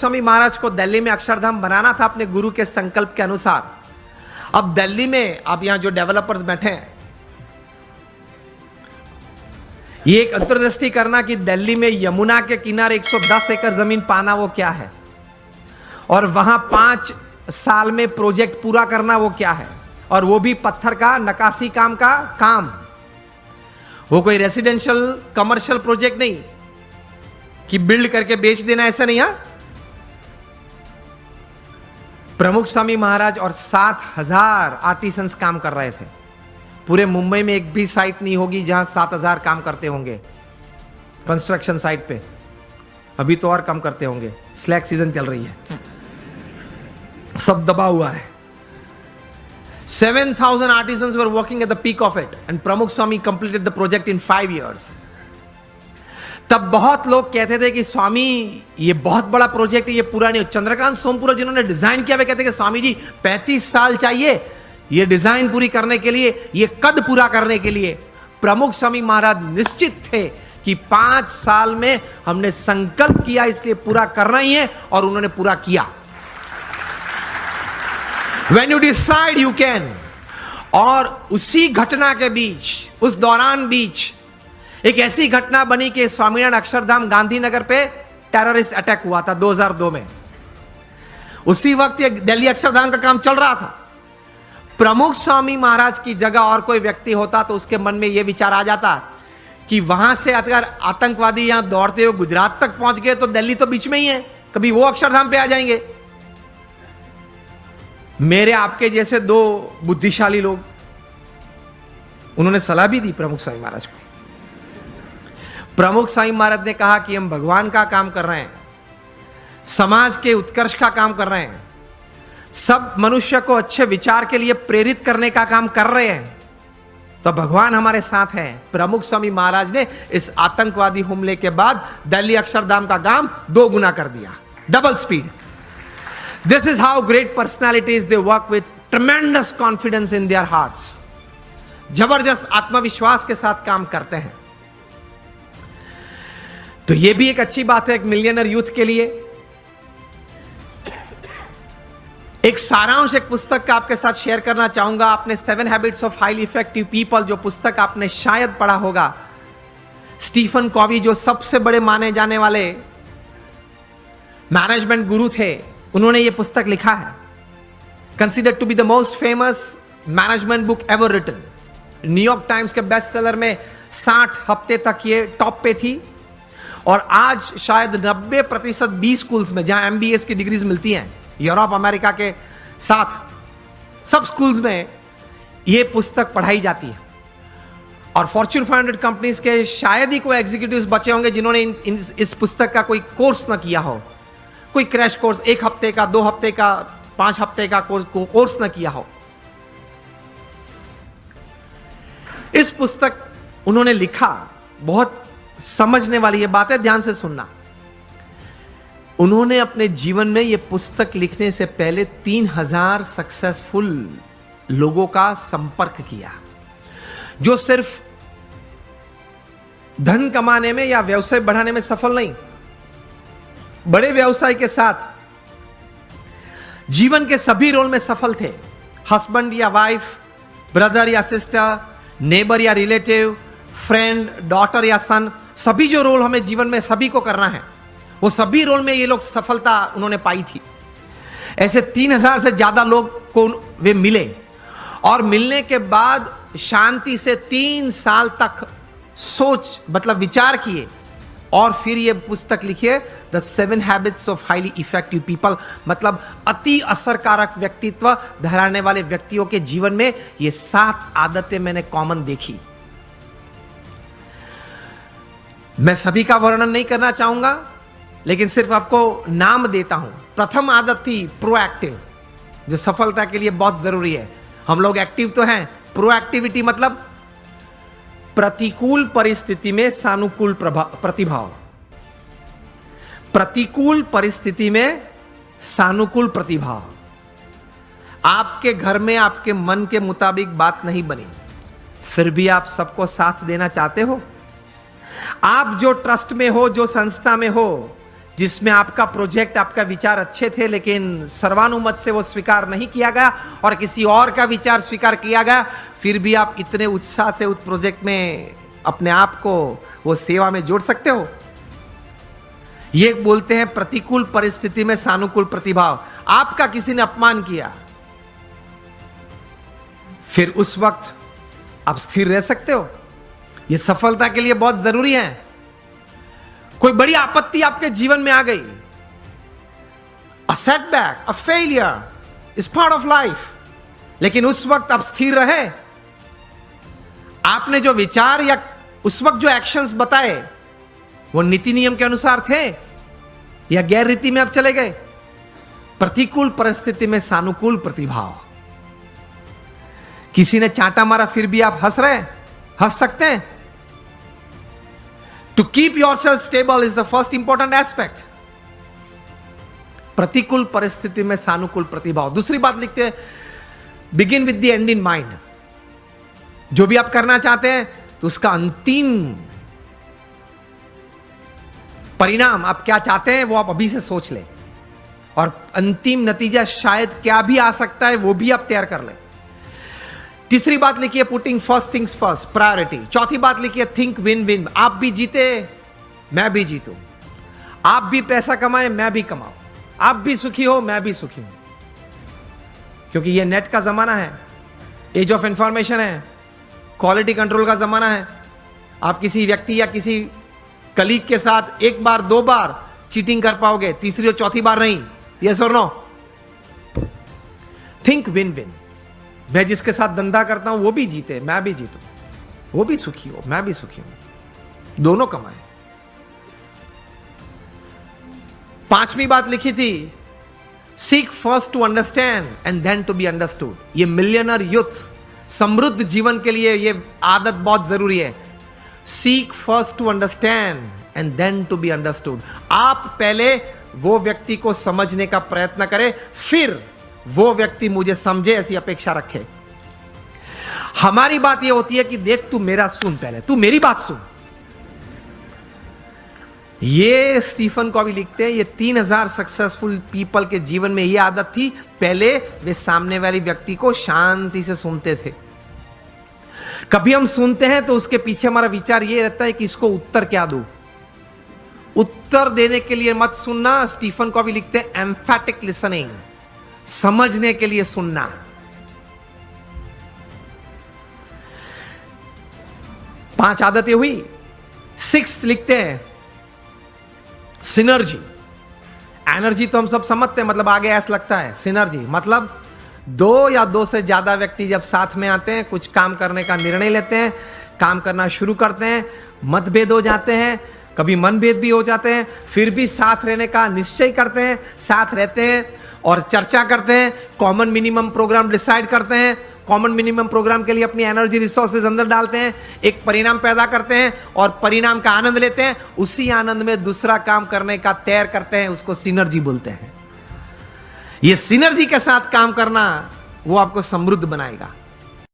स्वामी महाराज को दिल्ली में अक्षरधाम बनाना था अपने गुरु के संकल्प के अनुसार। अब दिल्ली में आप यहां जो डेवलपर्स बैठे हैं, ये एक अंतर्दृष्टि करना कि दिल्ली में यमुना के किनारे 110 एकड़ जमीन पाना वो क्या है, और वहां 5 साल में प्रोजेक्ट पूरा करना वो क्या है, और वो भी पत्थर का नक्काशी काम का काम। वो कोई रेसिडेंशियल कमर्शियल प्रोजेक्ट नहीं कि बिल्ड करके बेच देना, ऐसा नहीं। है प्रमुख स्वामी महाराज और 7,000 आर्टिसंस काम कर रहे थे। पूरे मुंबई में एक भी साइट नहीं होगी जहां 7,000 काम करते होंगे कंस्ट्रक्शन साइट पे। अभी तो और कम करते होंगे, स्लैक सीजन चल रही है, सब दबा हुआ है। 7,000 artisans were working at the peak of it and Pramukh Swami completed the project in 5 years. तब बहुत लोग कहते थे कि स्वामी ये बहुत बड़ा प्रोजेक्ट है, ये पूरा नहीं। चंद्रकांत सोमपुरा जिन्होंने डिजाइन किया वे कहते कि स्वामी जी 35 साल चाहिए ये डिजाइन पूरी करने के लिए, ये कद पूरा करने के लिए। प्रमुख स्वामी महाराज निश्चित थे कि 5 साल में हमने संकल्प किया इसलिए पूरा करना ही है, और उन्होंने पूरा किया। When you decide you can। और उसी घटना के बीच, उस दौरान बीच एक ऐसी घटना बनी कि स्वामीनारायण अक्षरधाम गांधीनगर पे टेररिस्ट अटैक हुआ था 2002 में। उसी वक्त ये दिल्ली अक्षरधाम का काम चल रहा था। प्रमुख स्वामी महाराज की जगह और कोई व्यक्ति होता तो उसके मन में यह विचार आ जाता कि वहां से अगर आतंकवादी यहां दौड़ते हुए गुजरात तक पहुंच गए तो दिल्ली तो बीच में ही है, कभी वो अक्षरधाम पे आ जाएंगे। मेरे आपके जैसे 2 बुद्धिशाली लोग, उन्होंने सलाह भी दी प्रमुख स्वामी महाराज को। प्रमुख स्वामी महाराज ने कहा कि हम भगवान का काम कर रहे हैं, समाज के उत्कर्ष का काम कर रहे हैं, सब मनुष्य को अच्छे विचार के लिए प्रेरित करने का काम कर रहे हैं, तो भगवान हमारे साथ है। प्रमुख स्वामी महाराज ने इस आतंकवादी हमले के बाद दिल्ली अक्षरधाम का काम 2 गुना कर दिया, double speed. This is how great personalities they work with tremendous confidence in their hearts। जबरदस्त आत्मविश्वास के साथ काम करते हैं। तो यह भी एक अच्छी बात है एक मिलियनर यूथ के लिए। एक सारांश एक पुस्तक का आपके साथ शेयर करना चाहूंगा। आपने 7 habits of highly effective people जो पुस्तक आपने शायद पढ़ा होगा, स्टीफन कॉवी जो सबसे बड़े माने जाने वाले मैनेजमेंट गुरु थे, उन्होंने यह पुस्तक लिखा है। Considered to be the most famous management book ever written. New York Times के बेस्ट सेलर में 60 हफ्ते तक ये टॉप पे थी, और आज शायद 90% बी स्कूल्स में जहां MBA की डिग्रीज मिलती हैं यूरोप अमेरिका के साथ, सब स्कूल्स में ये पुस्तक पढ़ाई जाती है। और फॉर्च्यून 500 कंपनीज के शायद ही कोई एग्जीक्यूटिव्स बचे होंगे जिन्होंने इस पुस्तक का कोई कोर्स ना किया हो, कोई क्रैश कोर्स 1 हफ्ते का, 2 हफ्ते का, 5 हफ्ते का कोर्स ना किया हो। इस पुस्तक उन्होंने लिखा, बहुत समझने वाली ये बात है, ध्यान से सुनना। उन्होंने अपने जीवन में यह पुस्तक लिखने से पहले 3000 सक्सेसफुल लोगों का संपर्क किया, जो सिर्फ धन कमाने में या व्यवसाय बढ़ाने में सफल नहीं, बड़े व्यवसाय के साथ जीवन के सभी रोल में सफल थे। हस्बैंड या वाइफ, ब्रदर या सिस्टर, नेबर या रिलेटिव, फ्रेंड, डॉटर या सन, सभी जो रोल हमें जीवन में सभी को करना है, वो सभी रोल में ये लोग सफलता उन्होंने पाई थी। ऐसे 3000 से ज्यादा लोग को वे मिले, और मिलने के बाद शांति से 3 साल तक सोच मतलब विचार किए, और फिर ये पुस्तक लिखिए the 7 habits of highly effective people. मतलब अति असरकारक व्यक्तित्व धराने वाले व्यक्तियों के जीवन में ये 7 आदतें मैंने कॉमन देखी। मैं सभी का वर्णन नहीं करना चाहूंगा, लेकिन सिर्फ आपको नाम देता हूं। प्रथम आदत थी प्रोएक्टिव, जो सफलता के लिए बहुत जरूरी है। हम लोग एक्टिव तो हैं, प्रोएक्टिविटी मतलब प्रतिकूल परिस्थिति में सानुकूल प्रतिभाव। प्रतिकूल परिस्थिति में सानुकूल प्रतिभाव। आपके घर में आपके मन के मुताबिक बात नहीं बनी, फिर भी आप सबको साथ देना चाहते हो। आप जो ट्रस्ट में हो, जो संस्था में हो, जिसमें आपका प्रोजेक्ट, आपका विचार अच्छे थे, लेकिन सर्वानुमत से वो स्वीकार नहीं किया गया और किसी और का विचार स्वीकार किया गया, फिर भी आप इतने उत्साह से उस प्रोजेक्ट में अपने आप को वो सेवा में जोड़ सकते हो? ये बोलते हैं प्रतिकूल परिस्थिति में सानुकूल प्रतिभाव। आपका किसी ने अपमान किया, फिर उस वक्त आप स्थिर रह सकते हो? यह सफलता के लिए बहुत जरूरी है। कोई बड़ी आपत्ति आपके जीवन में आ गई, a setback, a failure is part of life, लेकिन उस वक्त आप स्थिर रहे। आपने जो विचार या उस वक्त जो एक्शंस बताए वो नीति नियम के अनुसार थे या गैर रीति में आप चले गए? प्रतिकूल परिस्थिति में सानुकूल प्रतिभाव। किसी ने चांटा मारा, फिर भी आप हंस रहे, हंस सकते हैं। To keep yourself stable is the first important aspect. प्रतिकूल परिस्थिति में सानुकूल प्रतिभाव। दूसरी बात लिखते हैं, begin with the end in mind. जो भी आप करना चाहते हैं तो उसका अंतिम परिणाम आप क्या चाहते हैं वो आप अभी से सोच लें, और अंतिम नतीजा शायद क्या भी आ सकता है वो भी आप तैयार कर लें। तीसरी बात लिखिए, putting first things first, priority. चौथी बात लिखिए, थिंक विन विन। आप भी जीते, मैं भी जीतूं। आप भी पैसा कमाए, मैं भी कमाऊं। आप भी सुखी हो, मैं भी सुखी हूं। क्योंकि ये नेट का जमाना है, एज ऑफ इंफॉर्मेशन है, क्वालिटी कंट्रोल का जमाना है। आप किसी व्यक्ति या किसी कलीग के साथ एक बार दो बार चीटिंग कर पाओगे, तीसरी और चौथी बार नहीं। यस और नो? Think win win. मैं जिसके साथ धंधा करता हूं वो भी जीते, मैं भी जीतूं। वो भी सुखी हो, मैं भी सुखी हूं, दोनों कमाए। पांचवी बात लिखी थी, seek first to understand and then to be understood. ये मिलियनर यूथ समृद्ध जीवन के लिए ये आदत बहुत जरूरी है। Seek first to understand and then to be understood. आप पहले वो व्यक्ति को समझने का प्रयत्न करें, फिर वो व्यक्ति मुझे समझे, ऐसी अपेक्षा रखे। हमारी बात ये होती है कि देख तू मेरा सुन, पहले तू मेरी बात सुन। ये स्टीफन कॉवी लिखते हैं, ये 3000 सक्सेसफुल पीपल के जीवन में ये आदत थी। पहले वे सामने वाले व्यक्ति को शांति से सुनते थे। कभी हम सुनते हैं तो उसके पीछे हमारा विचार ये रहता है कि इसको उत्तर क्या दूं। उत्तर देने के लिए मत सुनना। स्टीफन कॉवी लिखते हैं, एम्फैटिक लिसनिंग, समझने के लिए सुनना। पांच आदतें हुई। सिक्स्थ लिखते हैं, सिनर्जी। एनर्जी तो हम सब समझते हैं, मतलब आगे ऐसा लगता है। सिनर्जी मतलब दो या दो से ज्यादा व्यक्ति जब साथ में आते हैं, कुछ काम करने का निर्णय लेते हैं, काम करना शुरू करते हैं, मतभेद हो जाते हैं, कभी मनभेद भी हो जाते हैं, फिर भी साथ रहने का निश्चय करते हैं, साथ रहते हैं और चर्चा करते हैं, कॉमन मिनिमम प्रोग्राम डिसाइड करते हैं, कॉमन मिनिमम प्रोग्राम के लिए अपनी एनर्जी रिसोर्सेज अंदर डालते हैं, एक परिणाम पैदा करते हैं और परिणाम का आनंद लेते हैं। उसी आनंद में दूसरा काम करने का तैयार करते हैं, उसको सिनर्जी बोलते हैं। ये सिनर्जी के साथ काम करना वो आपको समृद्ध बनाएगा।